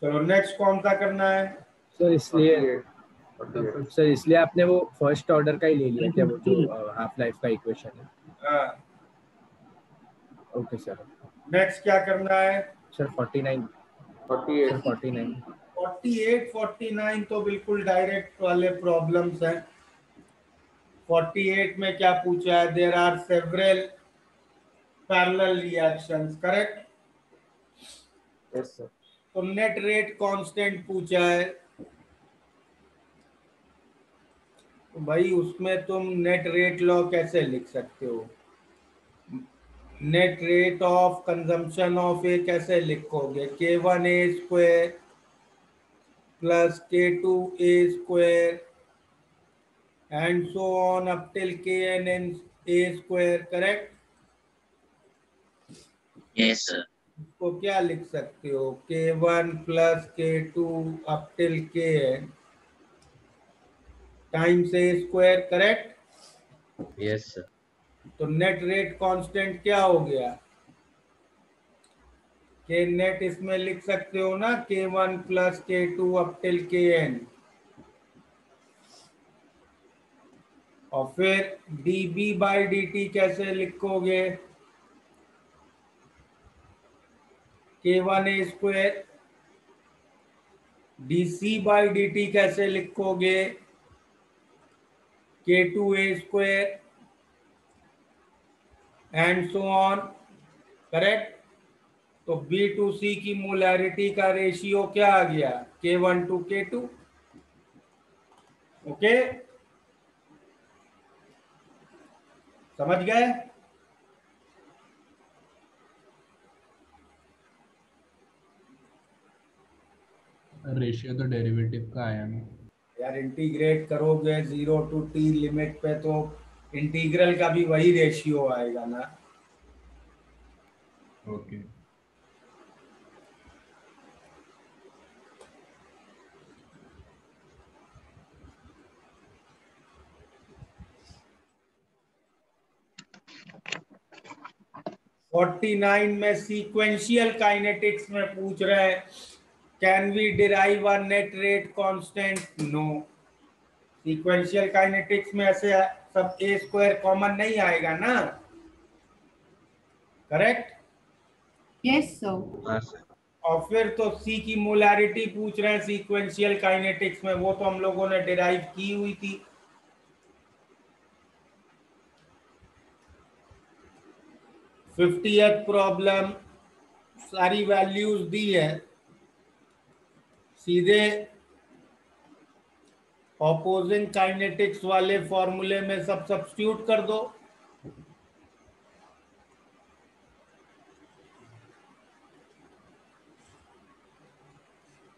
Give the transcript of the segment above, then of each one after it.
चलो नेक्स्ट कौन सा करना है? सर इसलिए 48 सर इसलिए आपने वो फर्स्ट ऑर्डर का ही ले लिया क्या, वो जो हाफ लाइफ का इक्वेशन है? हाँ। Okay sir. नेक्स्ट क्या करना है? सर 49 48 सर 49 48 49 तो बिल्कुल डायरेक्ट वाले प्रॉब्लम्स हैं। 48 में क्या पूछा है? There are several parallel reactions, correct? Yes sir. तो नेट रेट कांस्टेंट पूछा है, तो भाई उसमें तुम नेट रेट लॉ कैसे लिख सकते हो? Net rate of consumption of a कैसे लिखोगे? k1a² plus k2a² and so on up till kn and a², correct? Yes sir. इसको क्या लिख सकते हो? k1 plus k2 up till kn times a², correct? Yes sir. तो net rate constant क्या हो गया? के नेट इसमें लिख सकते हो ना, k1 plus k2 up till kn, और फिर dB/dt कैसे लिखोगे? k1a²। dC/dt कैसे लिखोगे? k2a² and so on, correct? तो B टू C की मोलैरिटी का रेशियो क्या आ गया? k1 to k2। ओके, समझ गए? रेशियो तो डेरिवेटिव का आया ना यार इंटीग्रेट करोगे 0 टू t लिमिट पे तो इंटीग्रल का भी वही रेशियो आएगा ना। ओके। 49 में सीक्वेंशियल काइनेटिक्स में पूछ रहे हैं, can we derive a net rate constant? No. Sequential kinetics में ऐसे सब a² कॉमन नहीं आएगा ना, करेक्ट? Yes sir. और फिर तो C की मोलैरिटी पूछ रहे हैं सीक्वेंशियल काइनेटिक्स में, वो तो हम लोगों ने डिराइव की हुई थी। फिफ्टियथ प्रॉब्लम, सारी वैल्यूज दी है, सीधे ऑपोजिंग काइनेटिक्स वाले फॉर्मूले में सब सब्स्टिट्यूट कर दो।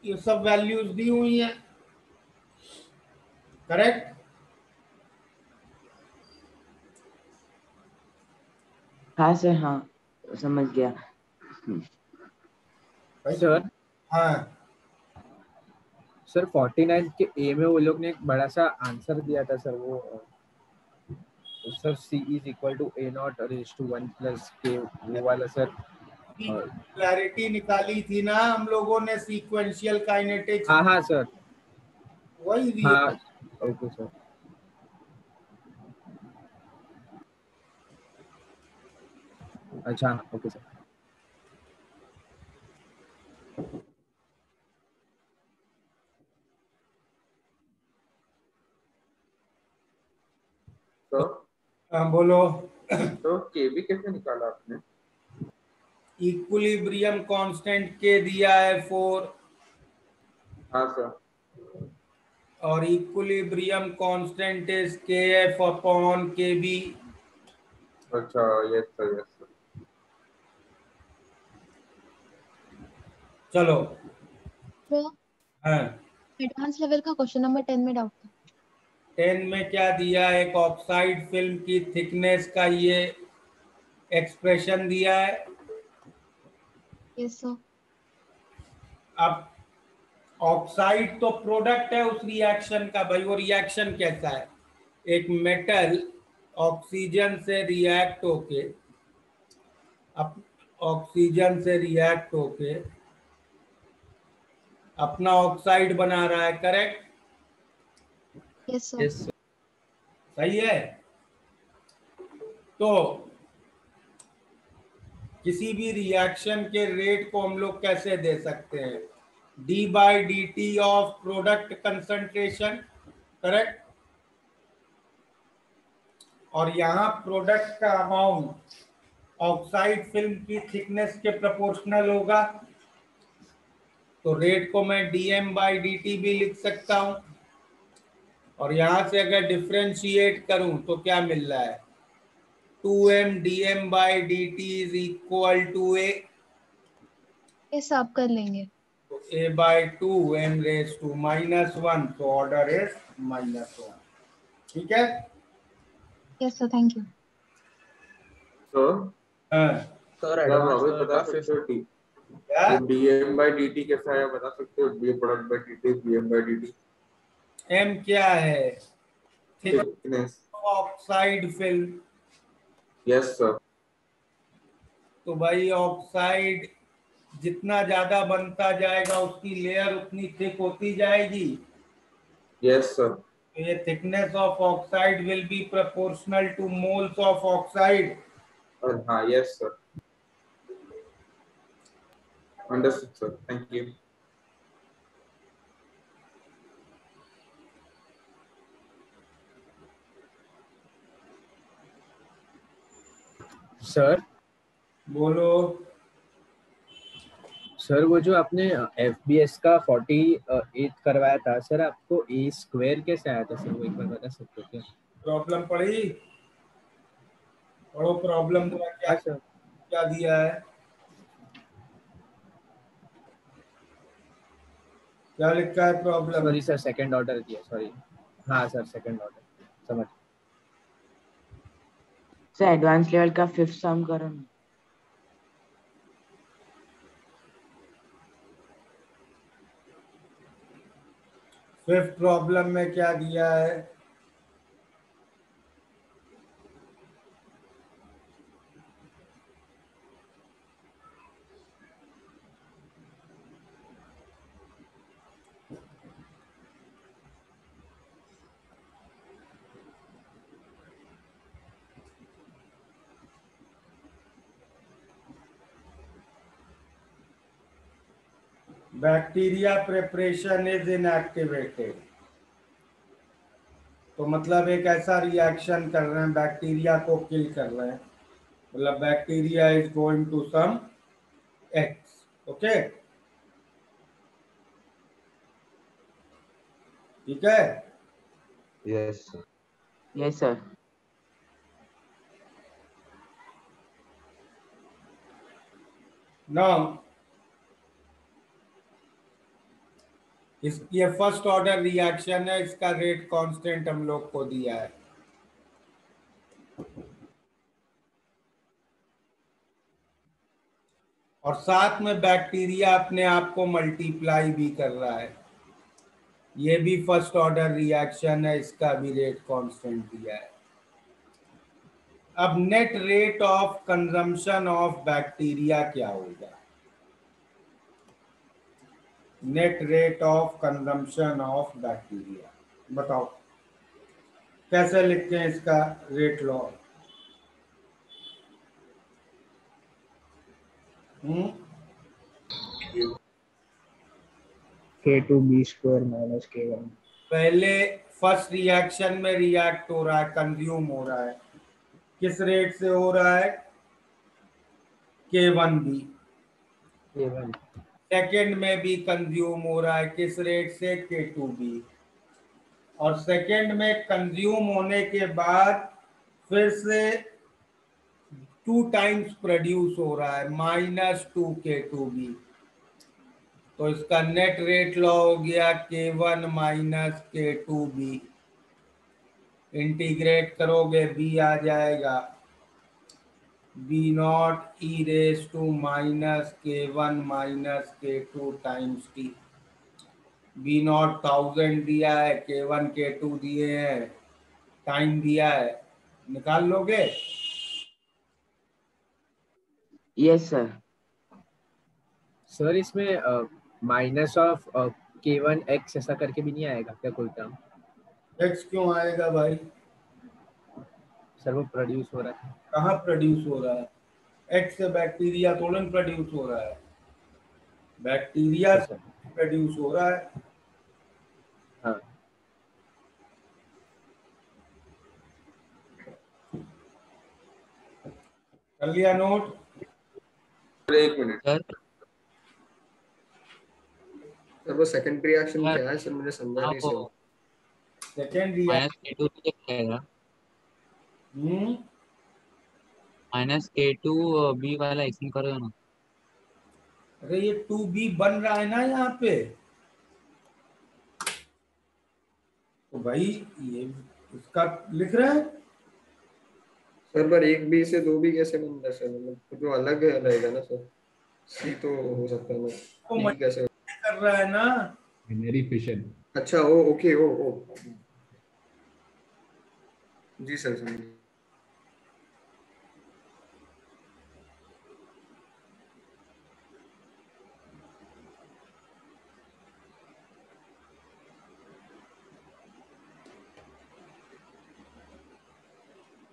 ये सब वैल्यूज दी हुई हैं, करेक्ट? हाँ सर, हाँ समझ गया। सर हाँ सर 49 के ए में वो लोग ने एक बड़ा सा आंसर दिया था सर, वो sir C is equal to a0 raise to 1 plus k, वो वाला सर। क्लैरिटी निकाली थी ना हम लोगों ने सीक्वेंशियल काइनेटिक्स। हाँ हाँ सर, वही दिया। हाँ ओके सर। अच्छा ओके सर। तो हाँ बोलो। तो केवी कैसे निकाला आपने? इक्विलिब्रियम कांस्टेंट के दिया है 4, हाँ सर। और equilibrium constant is kf upon kb। अच्छा, यस सर, यस सर। चलो हाँ, एडवांस लेवल का क्वेश्चन नंबर 10 में डाउट था। 10 में क्या दिया है? एक ऑक्साइड फिल्म की थिकनेस का ये एक्सप्रेशन दिया है। Yes sir. अब ऑक्साइड तो प्रोडक्ट है उस रिएक्शन का, भाई वो रिएक्शन कैसा है? एक मेटल ऑक्सीजन से रिएक्ट होके, अब ऑक्सीजन से रिएक्ट होके अपना ऑक्साइड बना रहा है, करेक्ट? Yes, sir. यस सही है। तो किसी भी रिएक्शन के रेट को हम लोग कैसे दे सकते हैं? D by D T of product concentration, correct? और यहाँ प्रोडक्ट का अमाउंट ऑक्साइड फिल्म की थिकनेस के प्रोपोर्शनल होगा, तो रेट को मैं dm बाई डी टी भी लिख सकता हूं। और यहां से अगर डिफ्रेंशिएट करूं तो क्या मिल रहा है? 2m dm by D T is equal to a, Yes, आप कर लेंगे. तो a by 2m raise to -1, तो ऑर्डर इज -1। ठीक है? Yes, sir. Thank you. तो हाँ, सर क्या एडवांस प्रॉब्लम लेवल बता का सकते हो? क्या? डीएम बाई डी टी कैसा है बता सकते हो? D product by D T, DM by D T m क्या है? Thickness. Oxide film. Yes sir. तो भाई ऑक्साइड जितना ज्यादा बनता जाएगा उसकी लेयर उतनी थिक होती जाएगी। Yes sir. तो ये thickness of oxide will be proportional two moles of oxide. और हाँ, yes sir, understood sir, thank you. Sir बोलो। सर वो जो आपने FBS का 48 करवाया था सर, आपको a स्क्वायर कैसे आया था सर, वो एक बार बता सकते हो क्या? प्रॉब्लम पढ़ी? पढ़ो प्रॉब्लम पूरा, क्या हाँ सर। क्या दिया है, क्या लिखा है problem? Sorry sir, second order दिया, सॉरी। हाँ सर, सेकंड ऑर्डर समझ। सर एडवांस लेवल का 5th सम करो ना। फिफ्थ प्रॉब्लम में क्या दिया है? Bacteria preparation is inactivated. तो मतलब एक ऐसा रिएक्शन कर रहे हैं, बैक्टीरिया को किल कर रहे हैं, मतलब bacteria is going to some X. Okay, ठीक है? Yes sir. Yes sir. Now ये फर्स्ट ऑर्डर रिएक्शन है, इसका रेट कांस्टेंट हम लोग को दिया है। और साथ में बैक्टीरिया अपने आप को मल्टीप्लाई भी कर रहा है। ये भी फर्स्ट ऑर्डर रिएक्शन है, इसका भी रेट कांस्टेंट दिया है। अब net rate of consumption of bacteria क्या होगा? Net rate of consumption of bacteria बताओ, कैसे लिखते हैं इसका rate law? K2B square minus K1। पहले फर्स्ट रिएक्शन में रिएक्ट हो रहा है, कंज्यूम हो रहा है, किस रेट से हो रहा है? K1B। K1। सेकेंड में भी कंज्यूम हो रहा है, किस रेट से? K2B। और सेकेंड में कंज्यूम होने के बाद फिर से 2 टाइम्स प्रोड्यूस हो रहा है, -2K2B। तो इसका नेट रेट लॉ हो गया K1 माइनस K2B। इंटीग्रेट करोगे B आ जाएगा B0 e raise to -K1 minus K2 times T। B0 1000 दिया है, K1 K2 दिए हैं, टाइम दिया है, निकाल लोगे? Yes sir. सर इसमें माइनस ऑफ K1X ऐसा करके भी नहीं आएगा क्या कोई टर्म? एक्स क्यों आएगा भाई? सर वो प्रोड्यूस हो रहा है। कहाँ प्रोड्यूस हो रहा है? एक्स से बैक्टीरिया थोड़ा प्रोड्यूस हो रहा है, बैक्टीरिया अच्छा से सर। प्रोड्यूस हो रहा है। हाँ कर लिया नोट? एक मिनट सर सर, वो सेकंड रिएक्शन सर क्या है सर? मुझे समझा हाँ नहीं वो sir. Second reaction. -K2 reject आएगा, हम्म, -K2 B वाला एक्शन करो ना। अरे ये 2B बन रहा है ना यहाँ पे, तो भाई ये इसका लिख रहे हैं। सर पर एक बी से दो बी कैसे बनता है सर? मतलब तो जो अलग है रहेगा ना सर। सी तो हो सकता है ना, वो डी कैसे? मल्टीप्लाई कर रहा है ना। Binary fission. अच्छा ओ ओके ओ ओ जी सर समझ गया।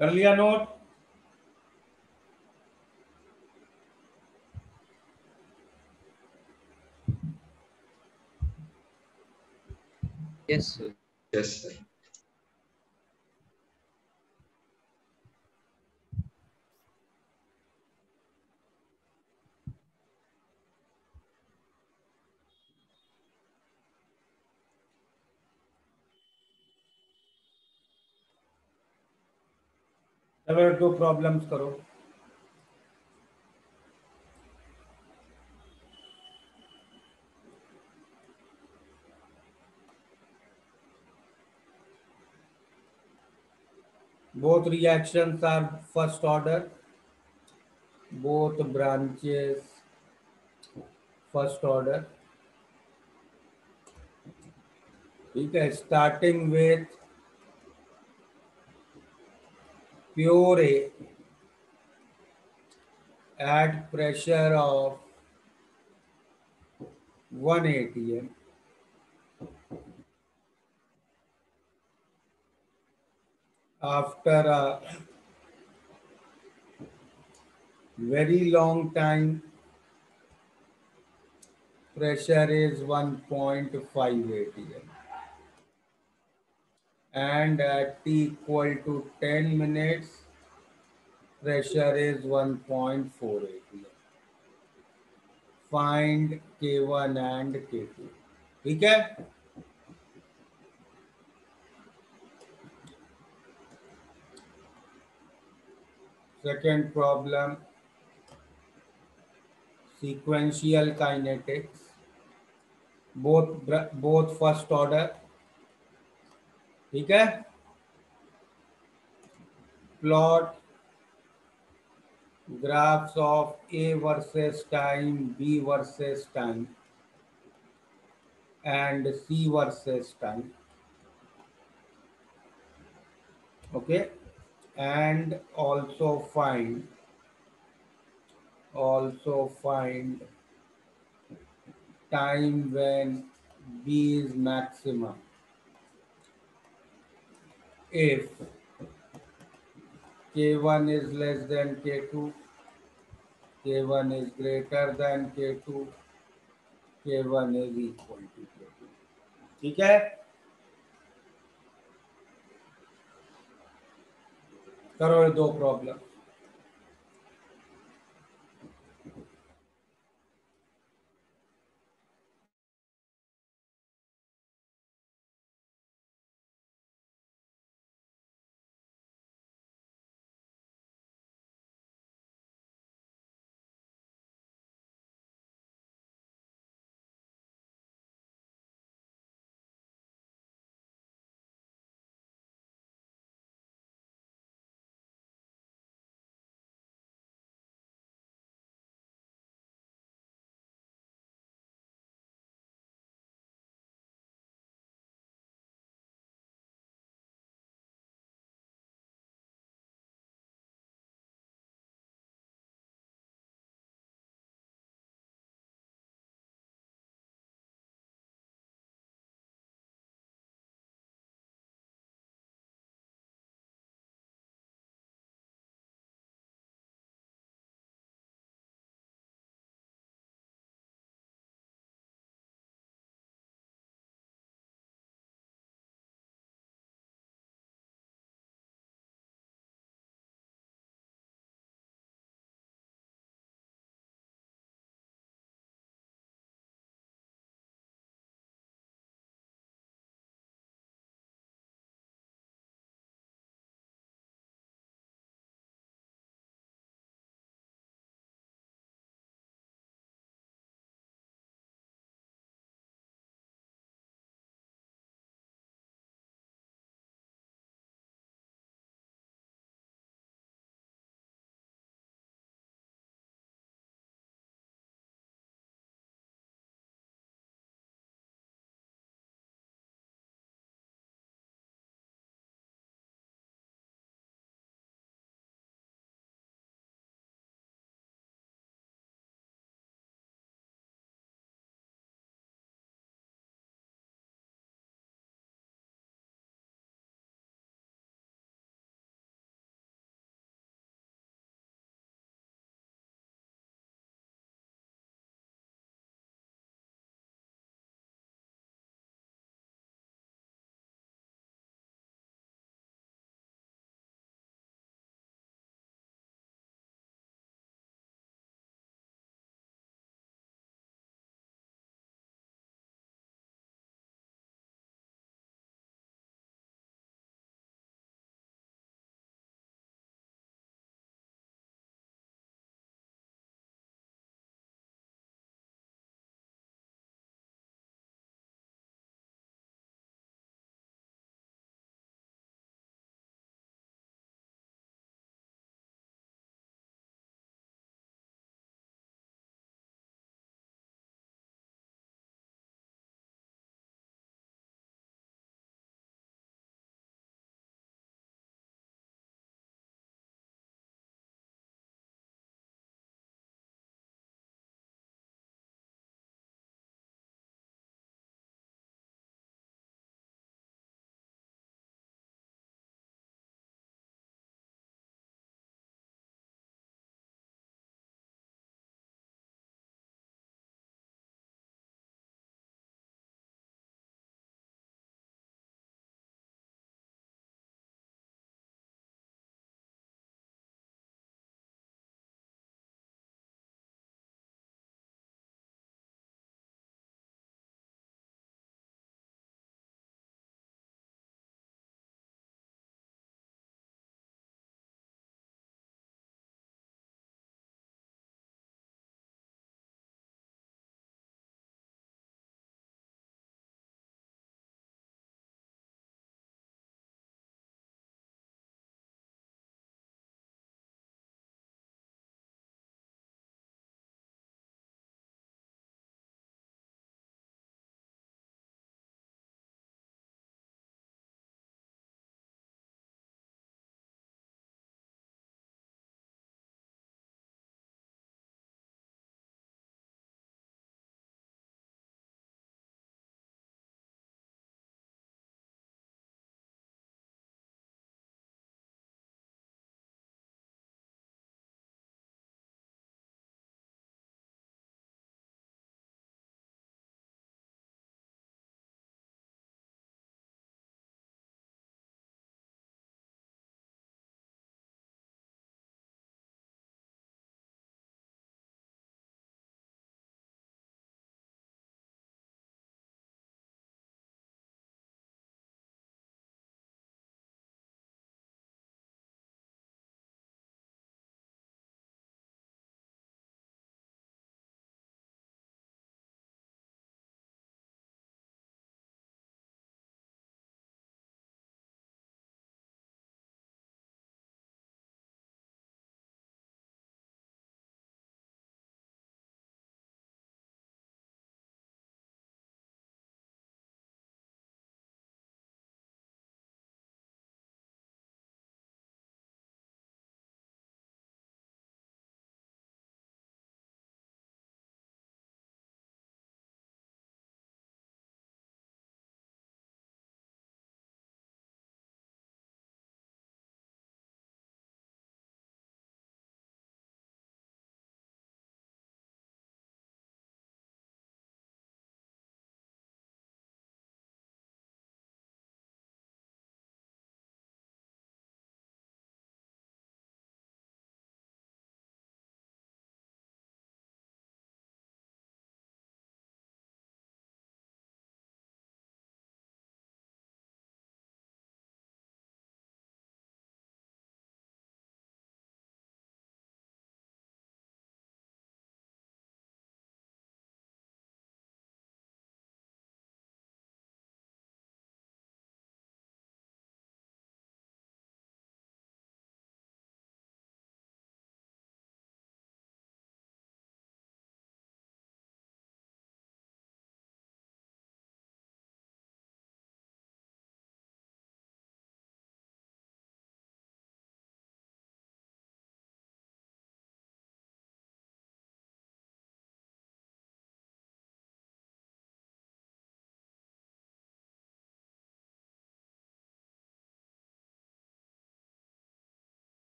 कर लिया note? Yes sir. Yes sir. चलो दो प्रॉब्लम्स करो। Both reactions are first order. Both branches first order. ठीक है, starting with pure A at pressure of 1 atm. After a very long time, pressure is 1.5 atm, and at t equal to 10 minutes, pressure is 1.4 atm. Find K1 and K2. ठीक है? Second problem, sequential kinetics, both first order. ठीक है? Plot graphs of A versus time, B versus time, and C versus time. Okay, and also find time when B is maximum if K1 is less than K2, K1 is greater than K2, K1 is equal to K2. ठीक है? करो ये दो problem.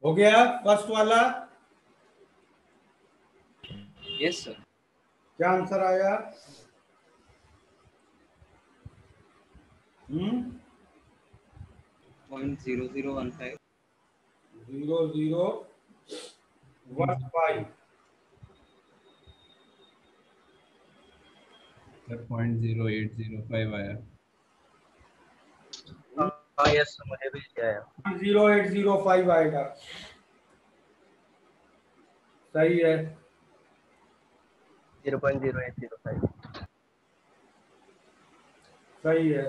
हो गया first वाला? Yes sir. क्या answer आया? 0.0015। 0015। सर 0.0805 आया। हाँ यस मुझे भी आया। 0805 आएगा। सही है। 0.0805। सही है।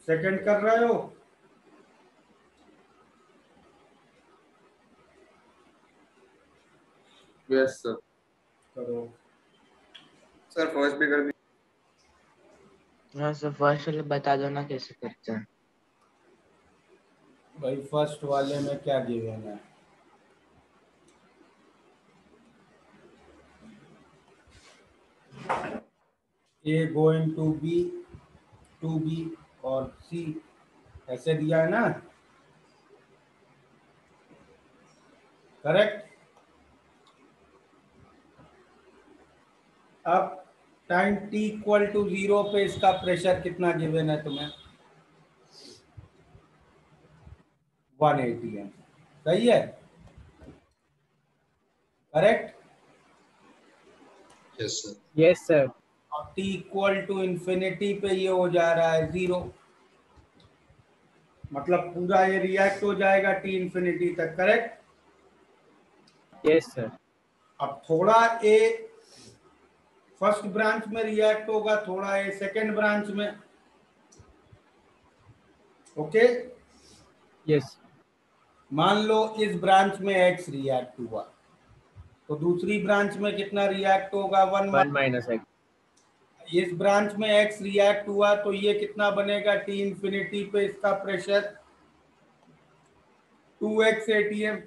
सेकंड कर रहे हो? Yes sir. करो। सर फर्स्ट भी कर दी। हाँ सर फर्स्ट वाले बता दो ना कैसे करते हैं। भाई फर्स्ट वाले में क्या गिवन है? ए गोइंग टू बी और सी ऐसे दिया है ना, करेक्ट? अब टाइम टी इक्वल टू 0 पे इसका प्रेशर कितना गिवन है तुम्हें? 1 atm। सही है, correct? Yes sir. Yes sir. और टी इक्वल टू इन्फिनिटी पे ये हो जा रहा है 0, मतलब पूरा ये रिएक्ट हो जाएगा टी इन्फिनिटी तक, करेक्ट? Yes sir. अब थोड़ा ए फर्स्ट ब्रांच में रिएक्ट होगा, थोड़ा ए सेकेंड ब्रांच में। Okay, yes. मान लो इस ब्रांच में एक्स रिएक्ट हुआ, तो दूसरी ब्रांच में कितना रिएक्ट होगा? 1 माइनस एक्स। इस ब्रांच में एक्स रिएक्ट हुआ तो ये कितना बनेगा? टी इन्फिनिटी पे इसका प्रेशर 2x atm,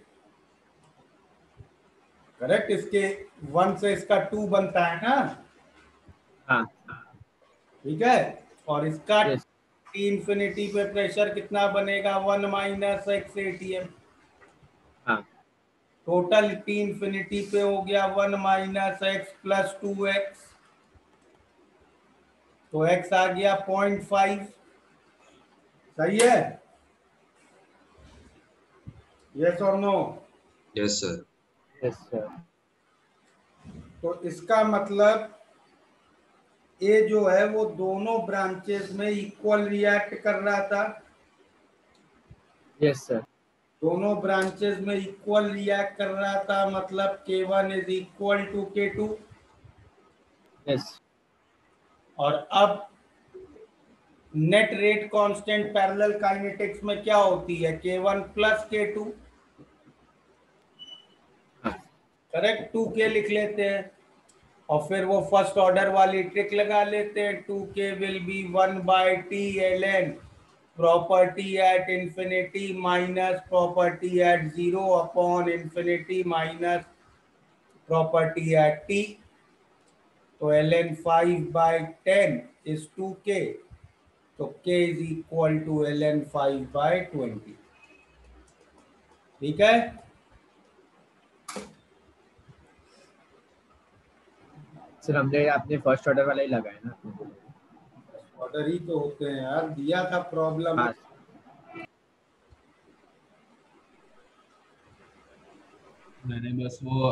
करेक्ट? इसके 1 से इसका 2 बनता है ना, हाँ ठीक है? और इसका यस। टी इन्फिनिटी पे प्रेशर कितना बनेगा? 1 माइनस एक्स एटीएम। हाँ टोटल टी इन्फिनिटी पे हो गया 1 माइनस एक्स प्लस 2x, तो x आ गया 0.5। सही है? यस और no? Yes sir. Yes sir. तो इसका मतलब ए जो है वो दोनों ब्रांचेस में इक्वल रिएक्ट कर रहा था, यस सर। दोनों ब्रांचेस में इक्वल रिएक्ट कर रहा था, मतलब K1 is equal to K2। Yes. और अब net rate constant parallel kinetics में क्या होती है? K1 plus K2, correct? 2K लिख लेते हैं और फिर वो फर्स्ट ऑर्डर वाली ट्रिक लगा लेते हैं, 2K will be 1/T property at infinity minus property at 0 upon infinity minus property at t। तो ln 5/10 इज 2K, तो K is equal to ln 5/20। ठीक है? सर हमने आपने फर्स्ट ऑर्डर वाला ही लगाया ना। ऑर्डर ही तो होते हैं यार, दिया था प्रॉब्लम। हाँ मैंने बस वो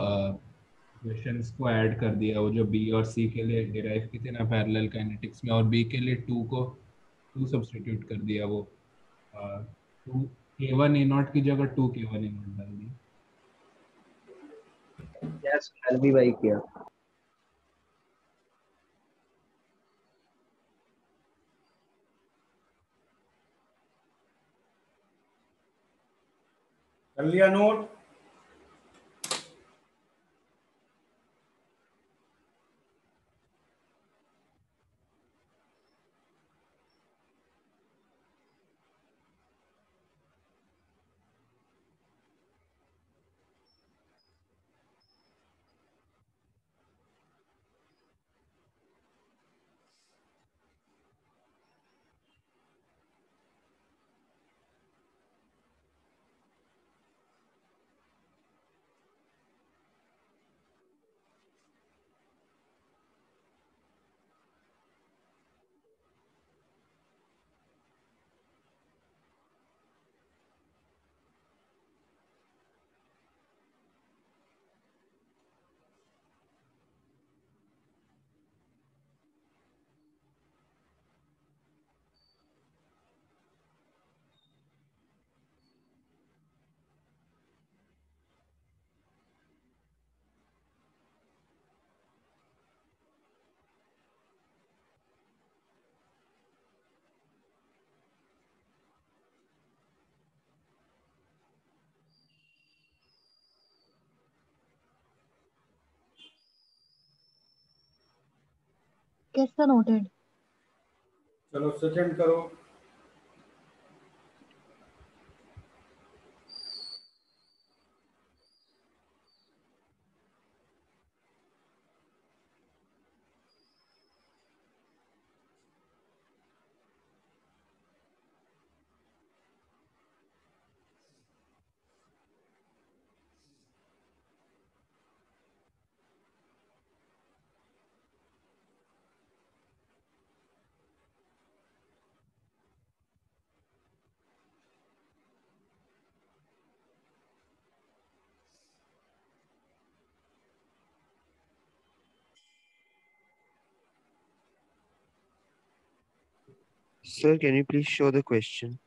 क्वेश्चंस को ऐड कर दिया, वो जो बी और सी के लिए डिराइव की थी ना पैरेलल काइनेटिक्स में, और बी के लिए टू सब्स्टिट्यूट कर दिया। वो 2 K1 E0 की जगह 2 K1 E0 डाल दी। यस कल भी वही किया। कर लिया नोट? Yes, sir, noted. चलो सेकंड करो. Sir, can you please show the question?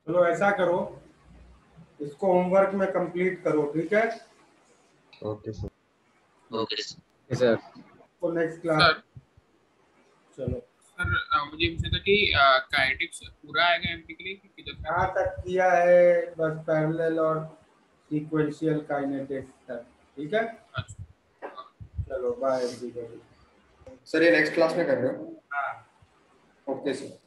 चलो ऐसा करो, इसको होमवर्क में कंप्लीट करो, ठीक है? Okay, sir. Okay Yes, sir. तो नेक्स्ट क्लास. चलो सर मुझे पूछना था कि काइनेटिक्स पूरा आएगा एमपी के लिए कि किधर से? कहाँ तक किया है? बस पैरेलल और सीक्वेंशियल काइनेटिक्स तक, ठीक है? अच्छा चलो बाय एवरीबॉडी. सर ये नेक्स्ट क्लास में कर रहे हो? हाँ. Okay sir.